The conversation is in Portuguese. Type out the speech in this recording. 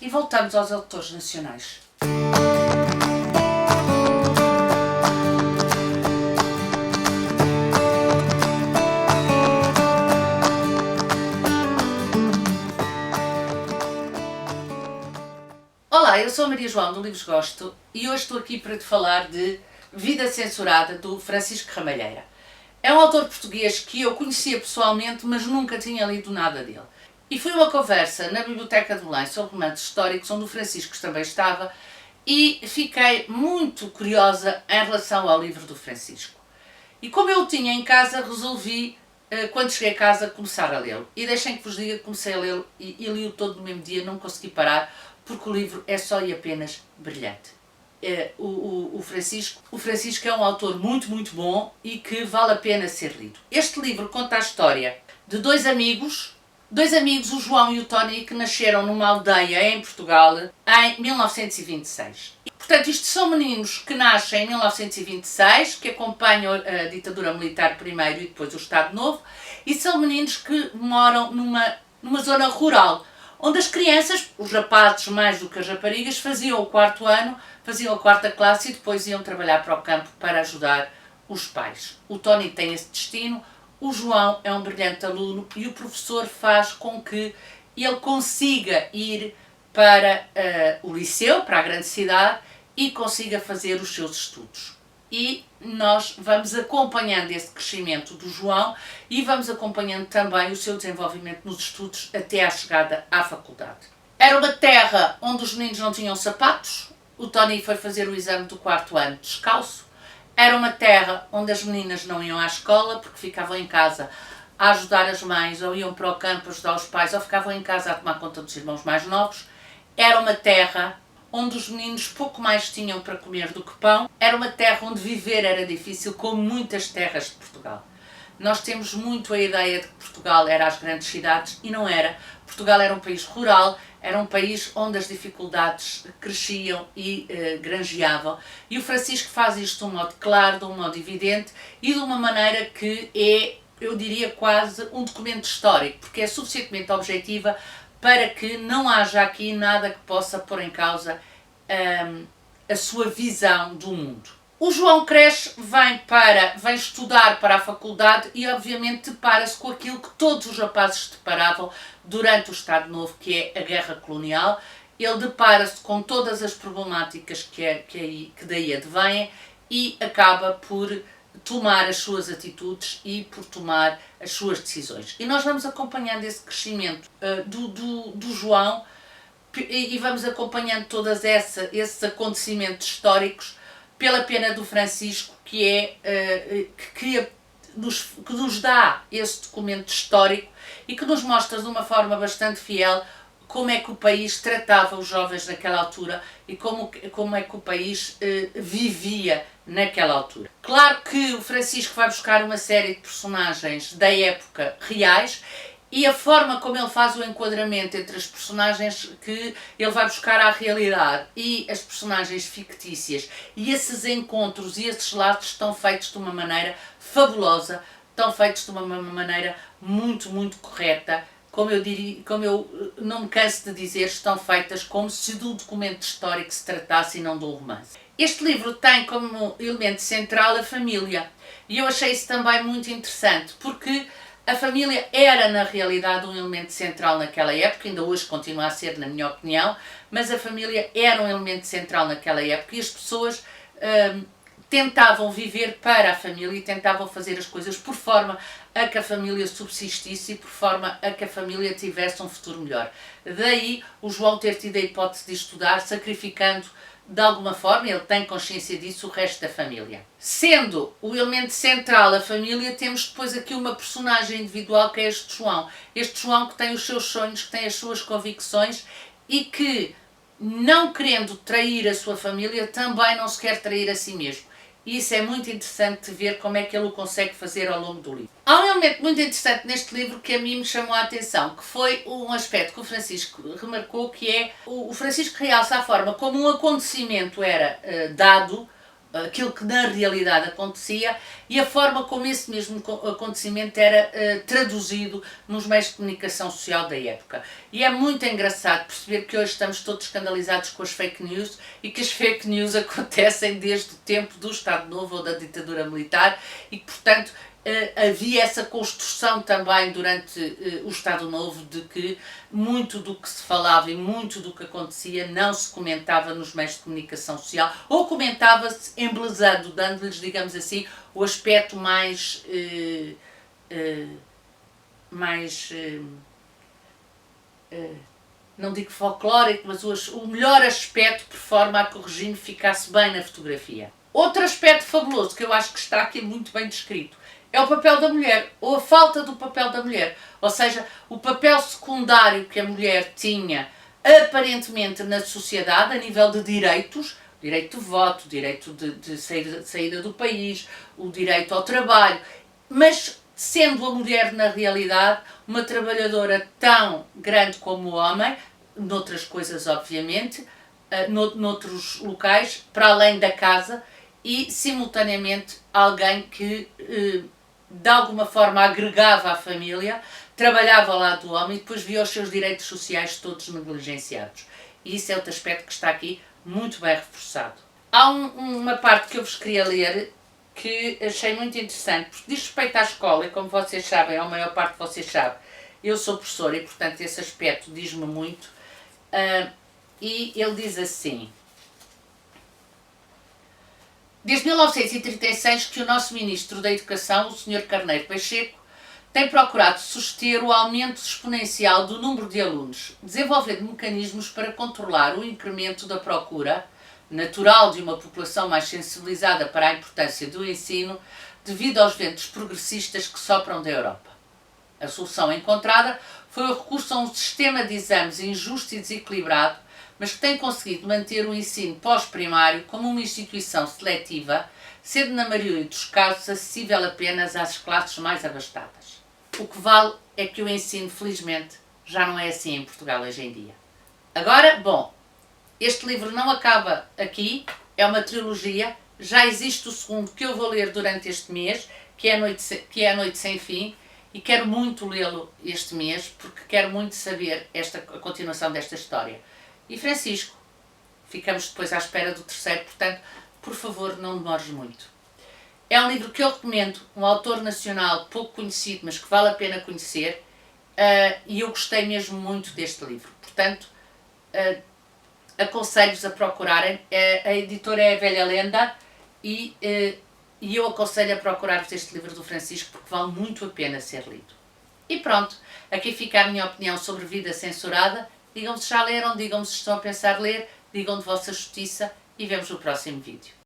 E voltamos aos autores nacionais. Olá, eu sou a Maria João do Livros Gosto e hoje estou aqui para te falar de Vida Censurada, do Francisco Ramalheira. É um autor português que eu conhecia pessoalmente, mas nunca tinha lido nada dele. E foi uma conversa na Biblioteca de Belém sobre romances históricos, onde o Francisco também estava, e fiquei muito curiosa em relação ao livro do Francisco. E como eu o tinha em casa, resolvi, quando cheguei a casa, começar a lê-lo. E deixem que vos diga que comecei a lê-lo e li-o todo no mesmo dia, não consegui parar, porque o livro é só e apenas brilhante. O Francisco é um autor muito bom e que vale a pena ser lido. Este livro conta a história de dois amigos, o João e o Tony, que nasceram numa aldeia em Portugal em 1926. Portanto, isto são meninos que nascem em 1926, que acompanham a ditadura militar primeiro e depois o Estado Novo, e são meninos que moram numa zona rural, onde as crianças, os rapazes mais do que as raparigas, faziam o quarto ano, faziam a quarta classe e depois iam trabalhar para o campo para ajudar os pais. O Tony tem esse destino, o João é um brilhante aluno e o professor faz com que ele consiga ir para o liceu, para a grande cidade, e consiga fazer os seus estudos. E nós vamos acompanhando esse crescimento do João e vamos acompanhando também o seu desenvolvimento nos estudos até à chegada à faculdade. Era uma terra onde os meninos não tinham sapatos. O Tony foi fazer o exame do quarto ano descalço. Era uma terra onde as meninas não iam à escola porque ficavam em casa a ajudar as mães, ou iam para o campo ajudar os pais, ou ficavam em casa a tomar conta dos irmãos mais novos. Era uma terra onde os meninos pouco mais tinham para comer do que pão. Era uma terra onde viver era difícil, como muitas terras de Portugal. Nós temos muito a ideia de que Portugal era as grandes cidades, e não era. Portugal era um país rural, era um país onde as dificuldades cresciam e granjeavam. E o Francisco faz isto de um modo claro, de um modo evidente e de uma maneira que é, eu diria, quase um documento histórico, porque é suficientemente objetiva para que não haja aqui nada que possa pôr em causa a sua visão do mundo. O João cresce, vem estudar para a faculdade e obviamente depara-se com aquilo que todos os rapazes se deparavam durante o Estado Novo, que é a guerra colonial. Ele depara-se com todas as problemáticas que daí advêm e acaba por tomar as suas atitudes e por tomar as suas decisões. E nós vamos acompanhando esse crescimento do João e vamos acompanhando todos esses acontecimentos históricos pela pena do Francisco, que nos dá esse documento histórico e que nos mostra de uma forma bastante fiel como é que o país tratava os jovens naquela altura e como é que o país vivia naquela altura. Claro que o Francisco vai buscar uma série de personagens da época reais e a forma como ele faz o enquadramento entre as personagens que ele vai buscar à realidade e as personagens fictícias, e esses encontros e esses laços estão feitos de uma maneira fabulosa, estão feitos de uma maneira muito correta. Como eu não me canso de dizer, estão feitas como se de um documento histórico se tratasse e não de um romance. Este livro tem como elemento central a família, e eu achei isso também muito interessante, porque a família era, na realidade, um elemento central naquela época, ainda hoje continua a ser, na minha opinião, mas a família era um elemento central naquela época e as pessoas tentavam viver para a família e tentavam fazer as coisas por forma a que a família subsistisse e por forma a que a família tivesse um futuro melhor. Daí o João ter tido a hipótese de estudar, sacrificando de alguma forma, ele tem consciência disso, o resto da família. Sendo o elemento central a família, temos depois aqui uma personagem individual que é este João. Este João que tem os seus sonhos, que tem as suas convicções e que, não querendo trair a sua família, também não se quer trair a si mesmo. E isso é muito interessante ver como é que ele o consegue fazer ao longo do livro. Há um elemento muito interessante neste livro que a mim me chamou a atenção, que foi um aspecto que o Francisco remarcou, que é o Francisco realça a forma como um acontecimento era dado aquilo que na realidade acontecia e a forma como esse mesmo acontecimento era traduzido nos meios de comunicação social da época. E é muito engraçado perceber que hoje estamos todos escandalizados com as fake news e que as fake news acontecem desde o tempo do Estado Novo ou da ditadura militar e que, portanto, havia essa construção também durante o Estado Novo de que muito do que se falava e muito do que acontecia não se comentava nos meios de comunicação social ou comentava-se embelezando, dando-lhes, digamos assim, o aspecto mais não digo folclórico, mas o melhor aspecto por forma a que o regime ficasse bem na fotografia. Outro aspecto fabuloso que eu acho que está aqui muito bem descrito é o papel da mulher, ou a falta do papel da mulher. Ou seja, o papel secundário que a mulher tinha aparentemente na sociedade, a nível de direitos, o direito de voto, o direito de saída do país, o direito ao trabalho, mas sendo a mulher na realidade uma trabalhadora tão grande como o homem, noutras coisas obviamente, noutros locais, para além da casa, e simultaneamente alguém que de alguma forma agregava a família, trabalhava ao lado do homem e depois via os seus direitos sociais todos negligenciados. E isso é outro aspecto que está aqui muito bem reforçado. Há uma parte que eu vos queria ler que achei muito interessante, porque diz respeito à escola, e como vocês sabem, a maior parte de vocês sabe, eu sou professora e portanto esse aspecto diz-me muito, e ele diz assim: desde 1936 que o nosso Ministro da Educação, o Sr. Carneiro Pacheco, tem procurado suster o aumento exponencial do número de alunos, desenvolvendo mecanismos para controlar o incremento da procura, natural de uma população mais sensibilizada para a importância do ensino, devido aos ventos progressistas que sopram da Europa. A solução encontrada foi o recurso a um sistema de exames injusto e desequilibrado, mas que tem conseguido manter o ensino pós-primário como uma instituição seletiva, sendo na maioria dos casos acessível apenas às classes mais abastadas. O que vale é que o ensino, felizmente, já não é assim em Portugal hoje em dia. Agora, bom, este livro não acaba aqui, é uma trilogia, já existe o segundo que eu vou ler durante este mês, que é A Noite Sem Fim, e quero muito lê-lo este mês, porque quero muito saber a continuação desta história. E Francisco, ficamos depois à espera do terceiro, portanto, por favor, não demores muito. É um livro que eu recomendo, um autor nacional pouco conhecido, mas que vale a pena conhecer, e eu gostei mesmo muito deste livro. Portanto, aconselho-vos a procurarem. A editora é a Velha Lenda e eu aconselho a procurar-vos este livro do Francisco porque vale muito a pena ser lido. E pronto, aqui fica a minha opinião sobre Vida Censurada. Digam-me se já leram, digam-me se estão a pensar ler, digam de vossa justiça e vemos no próximo vídeo.